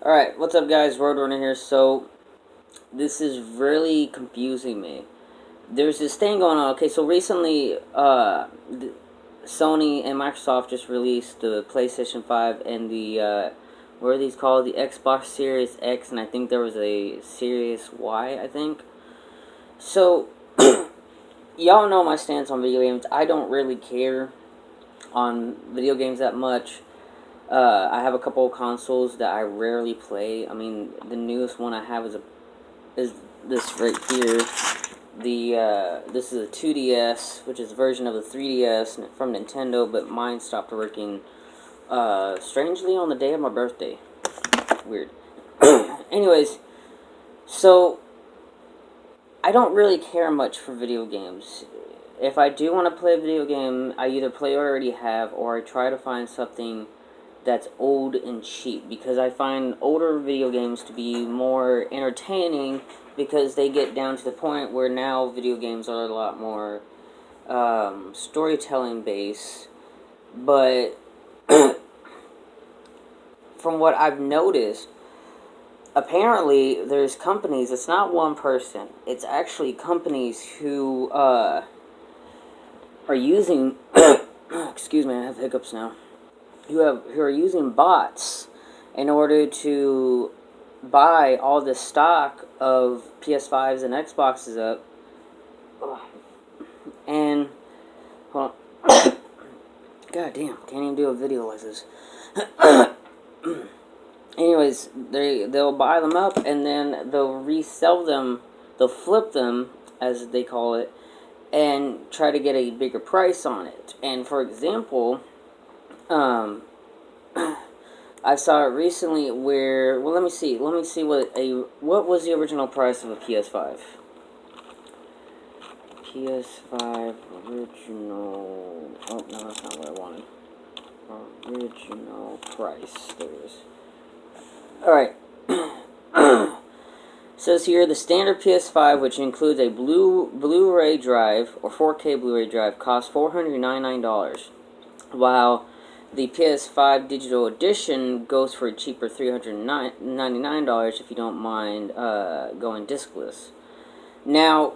Alright, what's up guys, Roadrunner here. So, this is really confusing me. There's this thing going on. Okay, so recently, Sony and Microsoft just released the PlayStation 5 and the, what are these called? The Xbox Series X, and I think there was a Series Y, I think. So, y'all know my stance on video games. I don't really care on video games that much. I have a couple of consoles that I rarely play. I mean, the newest one I have is this right here. This is a 2DS, which is a version of the 3DS from Nintendo, but mine stopped working strangely on the day of my birthday. Weird. Anyways, so I don't really care much for video games. If I do want to play a video game, I either play what I already have, or I try to find something that's old and cheap, because I find older video games to be more entertaining, because they get down to the point where now video games are a lot more storytelling based. But from what I've noticed, apparently there's companies, it's not one person, it's actually companies who are using excuse me, I have hiccups now, who are using bots in order to buy all the stock of PS5s and Xboxes up. And hold on. God damn, can't even do a video like this. Anyways, they'll buy them up and then they'll resell them, they'll flip them as they call it, and try to get a bigger price on it. And for example, I saw it recently where, well, let me see what was the original price of a PS5? PS5 original, oh, no, that's not what I wanted. Original price, there it is. Alright. Says here, the standard PS5, which includes a Blu-ray drive, or 4K Blu-ray drive, costs $499, while the PS5 Digital Edition goes for a cheaper $399 if you don't mind going discless. Now,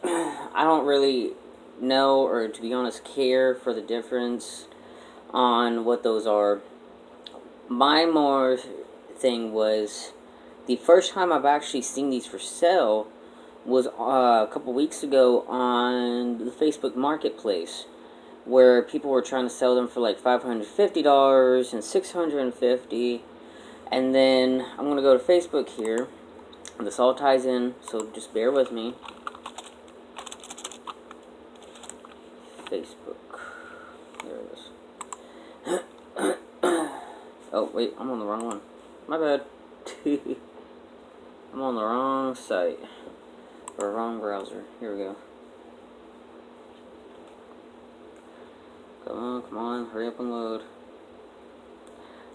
I don't really know, or to be honest, care for the difference on what those are. My more thing was, the first time I've actually seen these for sale was a couple weeks ago on the Facebook Marketplace, where people were trying to sell them for like $550 and $650. And then I'm going to go to Facebook here. This all ties in, so just bear with me. Facebook. There it is. Oh, wait, I'm on the wrong one. My bad. I'm on the wrong site. Or wrong browser. Here we go. Come on, hurry up and load.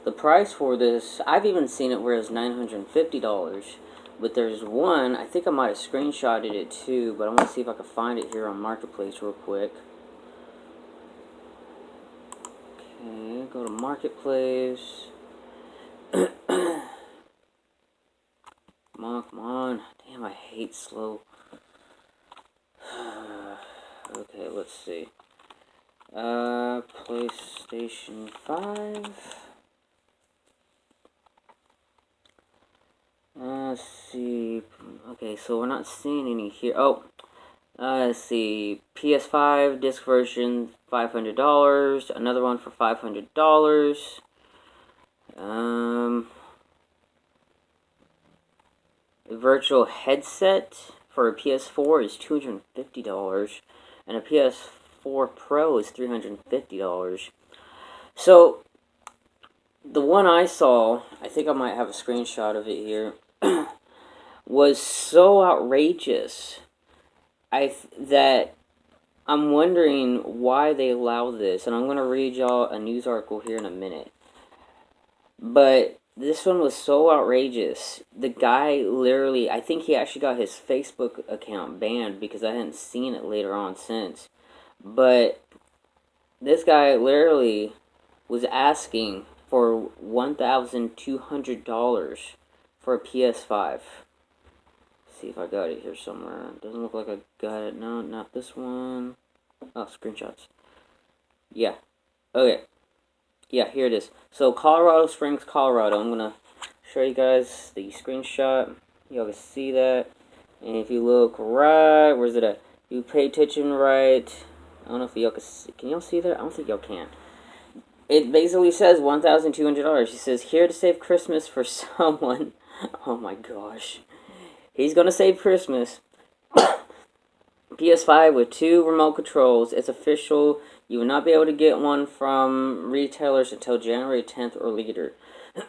The price for this, I've even seen it where it's $950. But there's one, I think I might have screenshotted it too, but I want to see if I can find it here on Marketplace real quick. Okay, go to Marketplace. Come on. Damn, I hate slow. Okay, let's see. PlayStation 5. Let's see. Okay, so we're not seeing any here. Oh, let's see. PS5 disc version, $500. Another one for $500. Virtual headset for a PS4 is $250, and a PS4 Pro is $350. So, the one I saw, I think I might have a screenshot of it here, was so outrageous that I'm wondering why they allow this, and I'm going to read y'all a news article here in a minute. But this one was so outrageous. The guy literally, I think he actually got his Facebook account banned because I hadn't seen it later on since. But this guy literally was asking for $1,200 for a PS5. See if I got it here somewhere. Doesn't look like I got it. No, not this one. Oh, screenshots. Yeah. Okay. Yeah, here it is. So, Colorado Springs, Colorado. I'm going to show you guys the screenshot. Y'all can see that. And if you look right, where's it at? You pay attention right. I don't know if y'all can see. Can y'all see that? I don't think y'all can. It basically says $1,200. He says, here to save Christmas for someone. Oh my gosh. He's going to save Christmas. PS5 with 2 remote controls. It's official. You will not be able to get one from retailers until January 10th or later.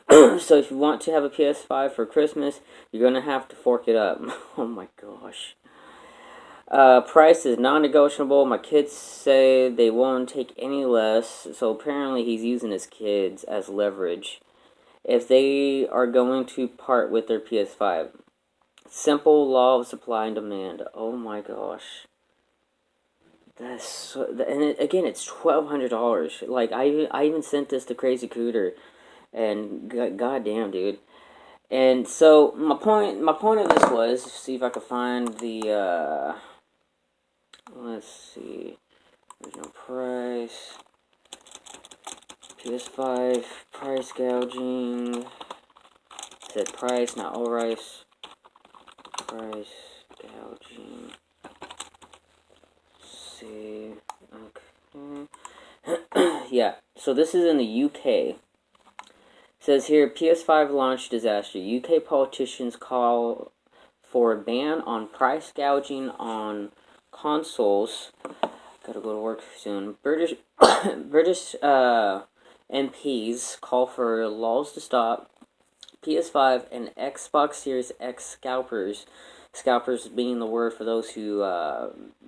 So if you want to have a PS5 for Christmas, you're going to have to fork it up. Oh my gosh. Price is non-negotiable. My kids say they won't take any less. So apparently he's using his kids as leverage if they are going to part with their PS5. Simple law of supply and demand. Oh my gosh. That's so, and again, it's $1,200. Like I even sent this to Crazy Cooter, and goddamn, dude. And so my point of this was see if I could find the let's see, original price, PS5 price gouging. It said price, not all rice. Price gouging. See, okay. Yeah, so this is in the UK. It says here, PS5 launch disaster. UK politicians call for a ban on price gouging on consoles. Gotta go to work soon. British MPs call for laws to stop PS5 and Xbox Series X scalpers. Scalpers being the word for those who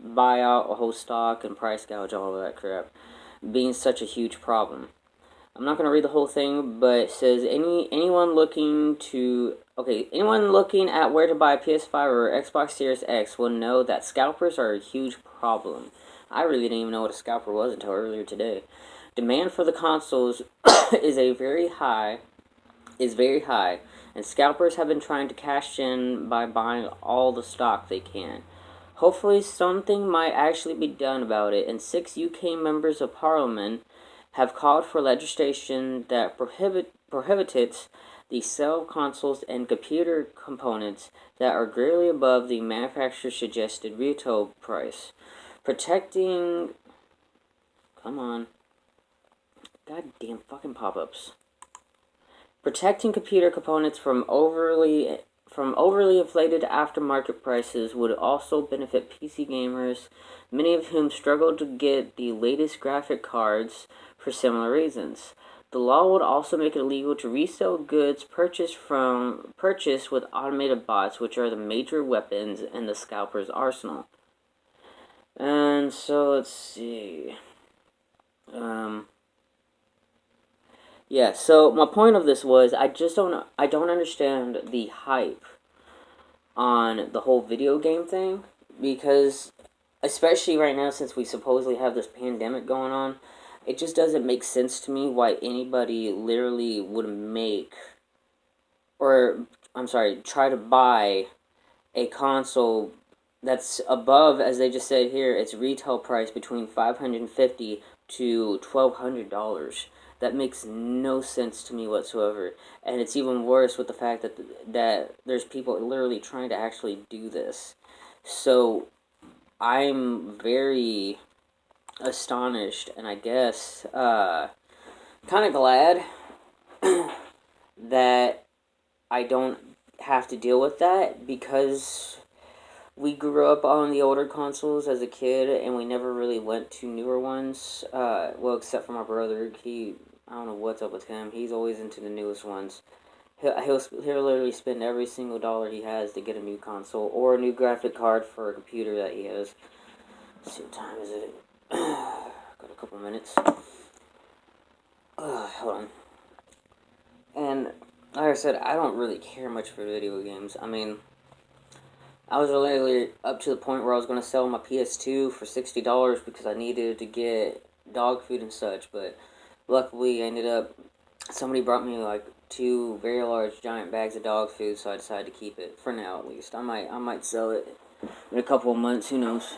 buy out a whole stock and price gouge, all of that crap, being such a huge problem. I'm not going to read the whole thing, but it says anyone looking at where to buy a PS5 or Xbox Series X will know that scalpers are a huge problem. I really didn't even know what a scalper was until earlier today. Demand for the consoles is very high, and scalpers have been trying to cash in by buying all the stock they can. Hopefully something might actually be done about it, and 6 UK members of Parliament have called for legislation that prohibits the sale of consoles and computer components that are greatly above the manufacturer's suggested retail price. Protecting... Come on. Goddamn fucking pop-ups. Protecting computer components from overly inflated aftermarket prices would also benefit PC gamers, many of whom struggle to get the latest graphic cards for similar reasons. The law would also make it illegal to resell goods purchased with automated bots, which are the major weapons in the scalper's arsenal. And so let's see. Yeah, so my point of this was I don't understand the hype on the whole video game thing, because especially right now, since we supposedly have this pandemic going on, it just doesn't make sense to me why anybody literally would try to buy a console that's above, as they just said here, its retail price between $550 to $1,200. That makes no sense to me whatsoever. And it's even worse with the fact that there's people literally trying to actually do this. So I'm very astonished, and I guess kind of glad that I don't have to deal with that, because we grew up on the older consoles as a kid, and we never really went to newer ones. Well, except for my brother. I don't know what's up with him. He's always into the newest ones. He'll literally spend every single dollar he has to get a new console or a new graphic card for a computer that he has. Let's see, what time is it? Got a couple minutes. Hold on. And like I said, I don't really care much for video games. I mean, I was literally up to the point where I was going to sell my PS2 for $60 because I needed to get dog food and such, but luckily somebody brought me like 2 very large giant bags of dog food, so I decided to keep it for now at least. I might sell it in a couple of months, who knows.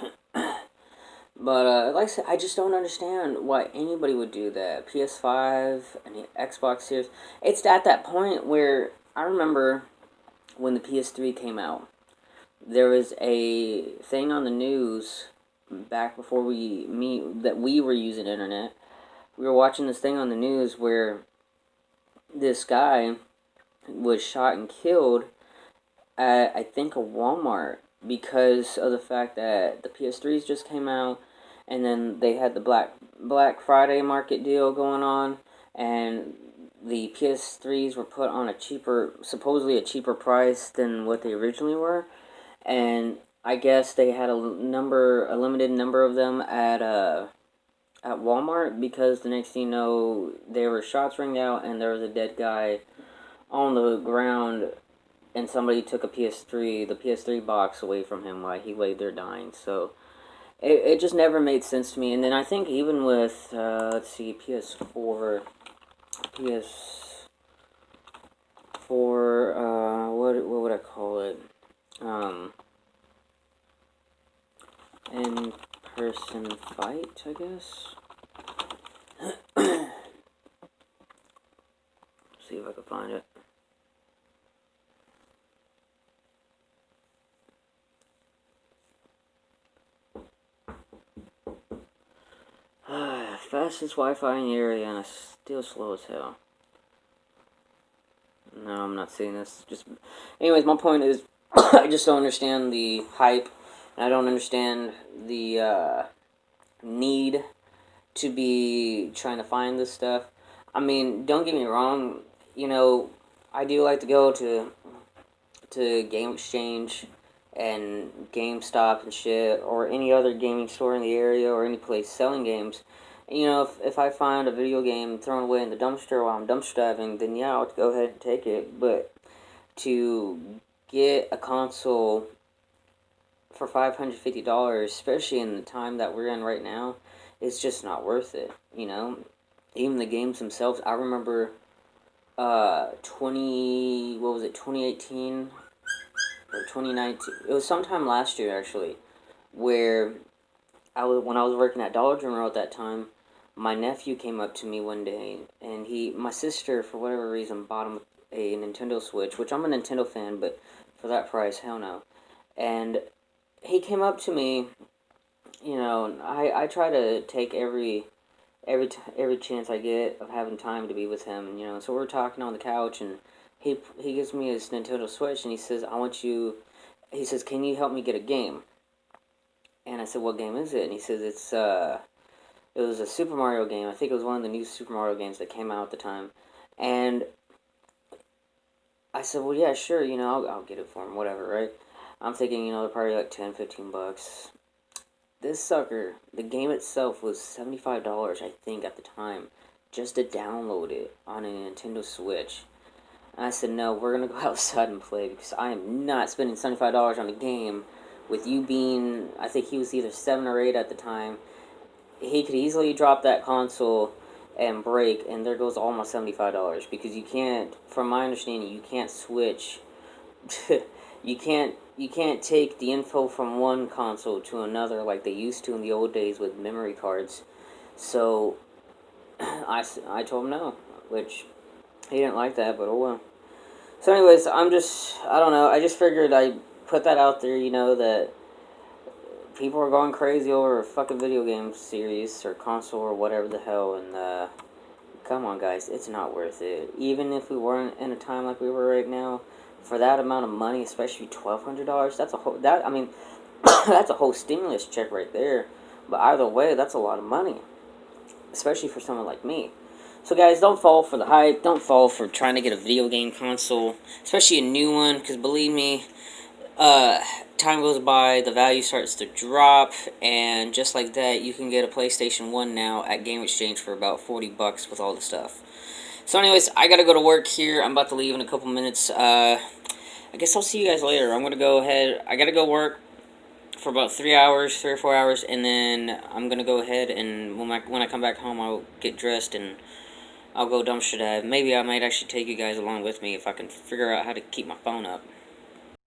But like I said, I just don't understand why anybody would do that. PS5 and the Xbox Series. It's at that point where I remember when the PS3 came out. There was a thing on the news back before that we were using internet. We were watching this thing on the news where this guy was shot and killed at, I think, a Walmart because of the fact that the PS3s just came out, and then they had the Black Friday market deal going on, and the PS3s were put on supposedly a cheaper price than what they originally were, and I guess they had a limited number of them at Walmart, because the next thing you know, there were shots ring out and there was a dead guy on the ground, and somebody took the PS3 box away from him while he laid there dying. So it just never made sense to me. And then I think even with let's see, PS4, what would I call it? In-person fight, I guess. See if I can find it. Fastest Wi-Fi in the area, and it's still slow as hell. No, I'm not seeing this. Anyways, my point is, I just don't understand the hype, and I don't understand the need to be trying to find this stuff. I mean, don't get me wrong. I do like to go to Game Exchange and GameStop and shit, or any other gaming store in the area, or any place selling games. If I find a video game thrown away in the dumpster while I'm dumpster diving, then yeah, I'll go ahead and take it. But to get a console for $550, especially in the time that we're in right now, it's just not worth it. Even the games themselves. I remember 2018 or 2019. It was sometime last year actually, where when I was working at Dollar General at that time. My nephew came up to me one day, and my sister, for whatever reason, bought him a Nintendo Switch, which I'm a Nintendo fan, but for that price, hell no. And he came up to me, I try to take every chance I get of having time to be with him, so we're talking on the couch, and he gives me his Nintendo Switch, and he says, can you help me get a game? And I said, what game is it? And he says, it was a Super Mario game. I think it was one of the new Super Mario games that came out at the time. And I said, well, yeah, sure, I'll get it for him, whatever, right? I'm thinking, they're probably like $10-15. This sucker, the game itself was $75, I think, at the time, just to download it on a Nintendo Switch. And I said, no, we're going to go outside and play, because I am not spending $75 on a game with you being, I think he was either 7 or 8 at the time. He could easily drop that console and break, and there goes all my $75, because you can't, from my understanding, you can't switch. you can't take the info from one console to another like they used to in the old days with memory cards. So I told him no, which he didn't like that, but oh well. So anyways, I don't know, I just figured I'd put that out there, that people are going crazy over a fucking video game series or console or whatever the hell, and come on, guys, it's not worth it. Even if we weren't in a time like we were right now, for that amount of money, especially $1,200, that's a whole stimulus check right there. But either way, that's a lot of money, especially for someone like me. So guys, don't fall for the hype. Don't fall for trying to get a video game console, especially a new one, because believe me, time goes by, the value starts to drop, and just like that, you can get a PlayStation 1 now at Game Exchange for about $40 with all the stuff. So anyways, I gotta go to work here. I'm about to leave in a couple minutes. I guess I'll see you guys later. I'm gonna go ahead. I gotta go work for about 3 or 4 hours, and then I'm gonna go ahead and when I come back home, I'll get dressed and I'll go dumpster dive. Maybe I might actually take you guys along with me if I can figure out how to keep my phone up.